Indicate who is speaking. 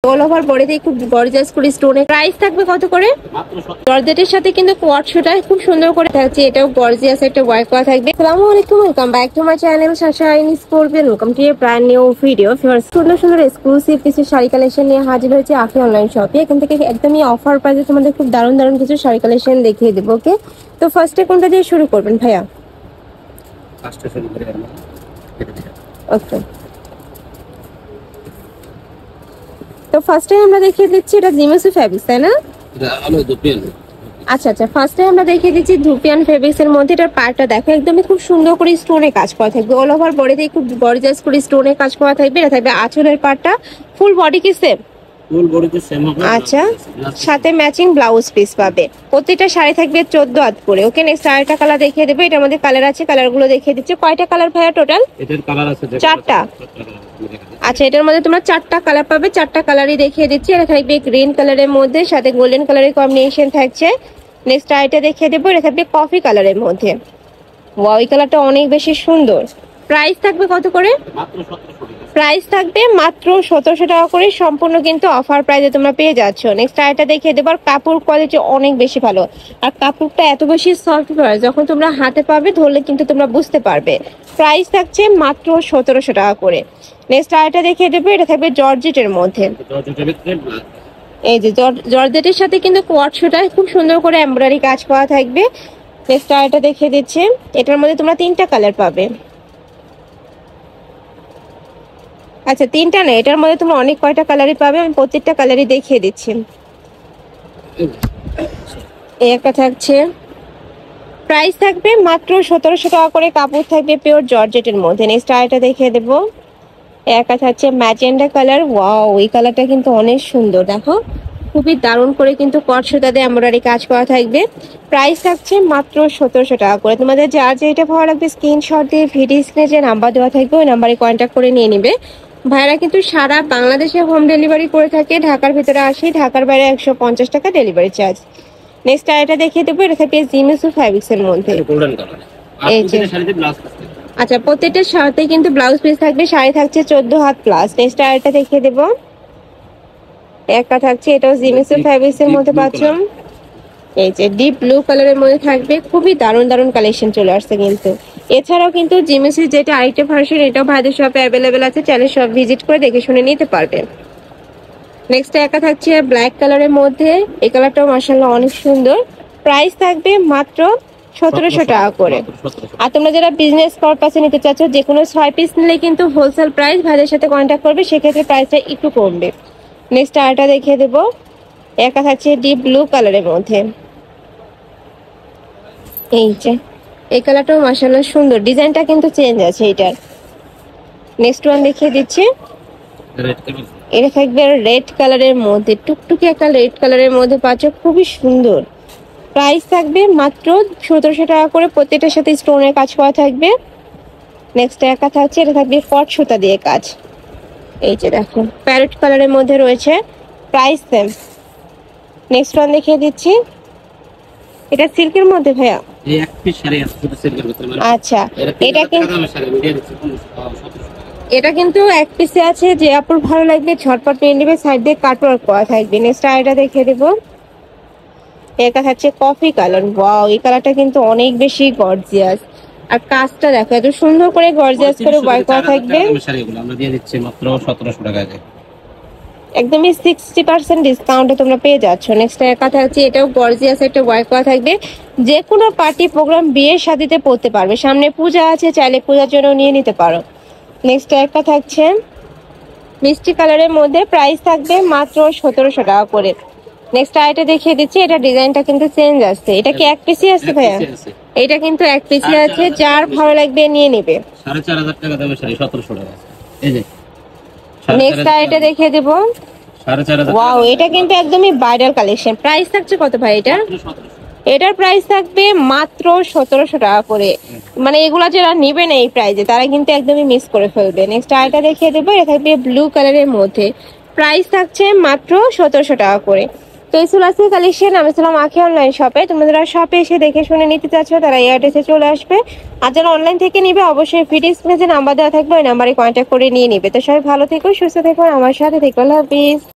Speaker 1: All over বডিতে খুব gorgeous করে স্টোনের প্রাইস থাকবে কত করে? জর্জেটের সাথে কিন্তু কোয়ার্ড শুটা খুব সুন্দর করে থাকছে। এটাও গর্জিয়াস একটা ওয়ার্ক করা থাকবে। আসসালামু আলাইকুম, welcome back to my channel শাশাইন Scorpion. Welcome to a brand new video. সুন্দর সুন্দর এক্সক্লুসিভ কিছু শাড়ি কালেকশন নিয়ে হাজির হয়েছে আফি অনলাইন শপে। এখান থেকে একদমই অফার প্রাইসে তোমাদের খুব দারুণ দারুণ কিছু শাড়ি কালেকশন দেখিয়ে দেবো। ওকে, তো ফার্স্টে কোনটা দিয়ে শুরু করবেন ভাইয়া? ওকে, তো ফার্স্টে আমরা দেখিয়ে দিচ্ছি এটা জিমেসু ফ্যাব্রিক্স, তাই না? আচ্ছা, ফার্স্টে আমরা দেখিয়ে দিচ্ছি ধুপিয়ান ফেব্রিক্স এর মধ্যে। এটার পার্টটা দেখো, একদমই খুব সুন্দর করে স্টোনে কাজ করা থাকবে। অল ওভার বডিতে খুব গর্জিয়াস করে স্টোনে কাজ করা থাকবে। এটা থাকবে আঁচলের পার্টটা। ফুল বডি কি সেম? ফুল বডিতে সেম হবে। আচ্ছা, সাথে ম্যাচিং ব্লাউজ পিস পাবে। প্রত্যেকটা শাড়ি থাকবে 14 হাত করে। ওকে, নেক্সট আরেকটা কালার দেখিয়ে দেবো। এটার মধ্যে কালার আছে, কালারগুলো দেখিয়ে দিচ্ছি। কয়টা কালার ভাইয়া টোটাল? এটার কালার আছে 4টা। আচ্ছা, এটার মধ্যে তোমরা 4টা কালার পাবে। 4টা কালারই দেখিয়ে দিচ্ছি। এটা থাকবে গ্রিন কালারের মধ্যে, সাথে গোল্ডেন কালারের কম্বিনেশন থাকছে। নেক্সট আইটা দেখিয়ে দেবো। এটা থাকবে কফি কালারের মধ্যে। ওয়াও, এই কালারটা অনেক বেশি সুন্দর। প্রাইস থাকবে কত করে? প্রাইস থাকবে মাত্র 1700 টাকা করে। সম্পূর্ণ কিন্তু অফার প্রাইসে তোমরা পেয়ে যাচ্ছ। নেক্সট আইটা দেখিয়ে দেবো। আর কাপড় কোয়ালিটি অনেক বেশি ভালো, আর কাপড়টা এত বেশি সফট হয়, যখন তোমরা হাতে পাবে ধরলে কিন্তু তোমরা বুঝতে পারবে। প্রাইস থাকছে মাত্র 1700 টাকা করে। নেক্সট আইটা দেখিয়ে দেবো। এটা থাকবে জর্জেটের মধ্যে। এই যে জর্জেটের সাথে কিন্তু কোয়ার্ড শুটা খুব সুন্দর করে এমব্রয়ডারি কাজ করা থাকবে। নেক্সট আইটা দেখিয়ে দিচ্ছি। এটার মধ্যে তোমরা 3টা কালার পাবে। আচ্ছা, 3টা না, এটার মধ্যে তোমরা অনেক কয়টা কালারই পাবে। আমি প্রত্যেকটা কালারই দেখিয়ে দিচ্ছি। এই একটা থাকছে, প্রাইস থাকবে মাত্র 1700 টাকা করে। কাপড় থাকবে পিওর জর্জেটের মধ্যে। নেক্সট আইটা দেখিয়ে দেবো। একটা থাকছে ম্যাজেন্ডা কালার। ওয়াও, এই কালারটা কিন্তু অনেক সুন্দর। দেখো, খুবই দারুণ করে কিন্তু কট সুতা দিয়ে এমব্রয়ডারি কাজ করা থাকবে। প্রাইস থাকছে মাত্র 1700 টাকা করে। তোমাদের যার যেটা ভালো লাগবে স্ক্রিনশট দিয়ে ভিডিও স্ক্রিনে যে নাম্বার দেওয়া থাকবে ওই নাম্বারে কন্ট্যাক্ট করে নিয়ে নিবে। ভাইরা কিন্তু সারা বাংলাদেশে হোম ডেলিভারি করে থাকে। ঢাকার ভিতরে আসি, ঢাকার বাইরে 150 টাকা ডেলিভারি চার্জ। নেক্সট আইটা দেখিয়ে দেবো। এটা থাকবে জিমেসু ফ্যাব্রিক্স এর মধ্যে। এই যে, আচ্ছা, প্রত্যেকটা শাড়িতে কিন্তু ব্লাউজ পিস থাকবে। শাড়ি থাকছে 14 হাত প্লাস। নেক্সট আইটা দেখিয়ে দেবো। একটা থাকছে, এটাও জিমেসু ফ্যাব্রিক্স এর মধ্যে পাচ্ছ। এই যে ডিপ ব্লু কালারের মধ্যে থাকবে। খুবই দারুণ দারুণ কালেকশন চলে আসছে কিন্তু। এছাড়াও কিন্তু জিমেসির যেটা আরেকটা ভার্সন, এটাও ভাইদের শপে অ্যাভেলেবেল আছে। চ্যানেল শপ ভিজিট করে দেখে শুনে নিতে পারবে। নেক্সট একটা থাকছে ব্ল্যাক কালারের মধ্যে। এই কালারটাও মাশাআল্লাহ অনেক সুন্দর। প্রাইস থাকবে মাত্র 1700 টাকা করে। আর তোমরা যারা বিজনেস পারপাসে নিতে চাচ্ছ, যে কোনো 6 পিস নিলে কিন্তু হোলসেল প্রাইস, ভাইদের সাথে কন্ট্যাক্ট করবে, সেক্ষেত্রে প্রাইসটা একটু কমবে। নেক্সট আরেকটা দেখিয়ে দেবো। একটা থাকছে ডিপ ব্লু কালারের মধ্যে। এই যে, এই কালারটাও মাশাআল্লাহ সুন্দর। ডিজাইনটা কিন্তু চেঞ্জ আছে এটার। নেক্সট ওয়ান দেখিয়ে দিচ্ছি। এটা থাকবে রেড কালারের মধ্যে, টুকটুকি একটা রেড কালারের মধ্যে পাচ্ছ, খুবই সুন্দর। প্রাইস থাকবে মাত্র 1700 টাকা করে। প্রত্যেকটার সাথে স্টোনের কাজ করা থাকবে। নেক্সট একটা থাকছে, এটা থাকবে কট সুতা দিয়ে কাজ। এই যে দেখো, প্যারট কালারের মধ্যে রয়েছে। Price same. নেক্সট ওয়ান দেখিয়ে দিচ্ছি। এটা সিল্কের মধ্যে ভাইয়া। এই এক পিস শাড়ি আছে শুধু সিল্কের ভিতরে। আচ্ছা, এটা কিন্তু এটা কিন্তু এক পিসে আছে। যে আপুর ভালো লাগবে ঝটপট নিয়ে নেবে। সাইড দিয়ে কাটওয়ার্ক করা থাকবে। নেক্সট আইটা দেখিয়ে দেবো। এটা হচ্ছে কফি কালার। ওয়াও, এই কালারটা কিন্তু অনেক বেশি গর্জিয়াস। আর কাজটা দেখো, এত সুন্দর করে গর্জিয়াস করে ওয়ার্ক করা থাকবে।
Speaker 2: আমরা দিয়ে দিচ্ছি মাত্র 1700 টাকায়।
Speaker 1: একদমই 60% ডিসকাউন্টে তোমরা পেয়ে যাচ্ছ। নেক্সট এর কথা হচ্ছে, এটাও গর্জিয়াস একটা ওয়ার্ক করা থাকবে। যে কোনো পার্টি প্রোগ্রাম, বিয়ের শাদীতে পরতে পারবে। সামনে পূজা আছে, চাইলে পূজার জন্য নিয়ে নিতে পারো। নেক্সট একটা থাকছে মিষ্টি কালারের মধ্যে। প্রাইস থাকবে মাত্র 1700 টাকা করে। নেক্সট আইটা দেখিয়ে দিচ্ছি। এটা ডিজাইনটা কিন্তু চেঞ্জ আসছে। এটা কি এক পিসই আছে ভাইয়া? এটা কিন্তু এক পিসই আছে। যার ভালো লাগবে নিয়ে নেবে।
Speaker 2: 4500 টাকা দামে শাড়ি 1700 টাকা। এই যে
Speaker 1: নেক্সট আইটা দেখিয়ে দেবো।
Speaker 2: 4500।
Speaker 1: ওয়াও, এটা কিন্তু একদমই ভাইরাল কালেকশন। প্রাইস থাকছে কত ভাই এটা? এটার প্রাইস থাকবে মাত্র 1700 টাকা করে। মানে এগুলা যারা নিবে না এই প্রাইসে, তারা কিন্তু একদমই মিস করে ফেলবে। নেক্সট আইটা দেখিয়ে দেবো। এটা থাকবে ব্লু কালারের মধ্যে। প্রাইস থাকছে মাত্র 1700 টাকা করে। তো এই ছিল আজকে কালেকশন। আমি ছিলাম আখি অনলাইন শপে। তোমরা যারা শপে এসে দেখে শুনে নিতে চাচ্ছ, তারা এই অ্যাড্রেসে চলে আসবে। আর যারা অনলাইন থেকে নিবে, অবশ্যই ভিডিও স্ক্রিনে যে নাম্বার দেওয়া থাকবে ওই নাম্বারে কন্ট্যাক্ট করে নিয়ে নিবে। তো সবাই ভালো থেকো, সুস্থ থেকো, আমার সাথে থেকো। আল্লাহ হাফিজ।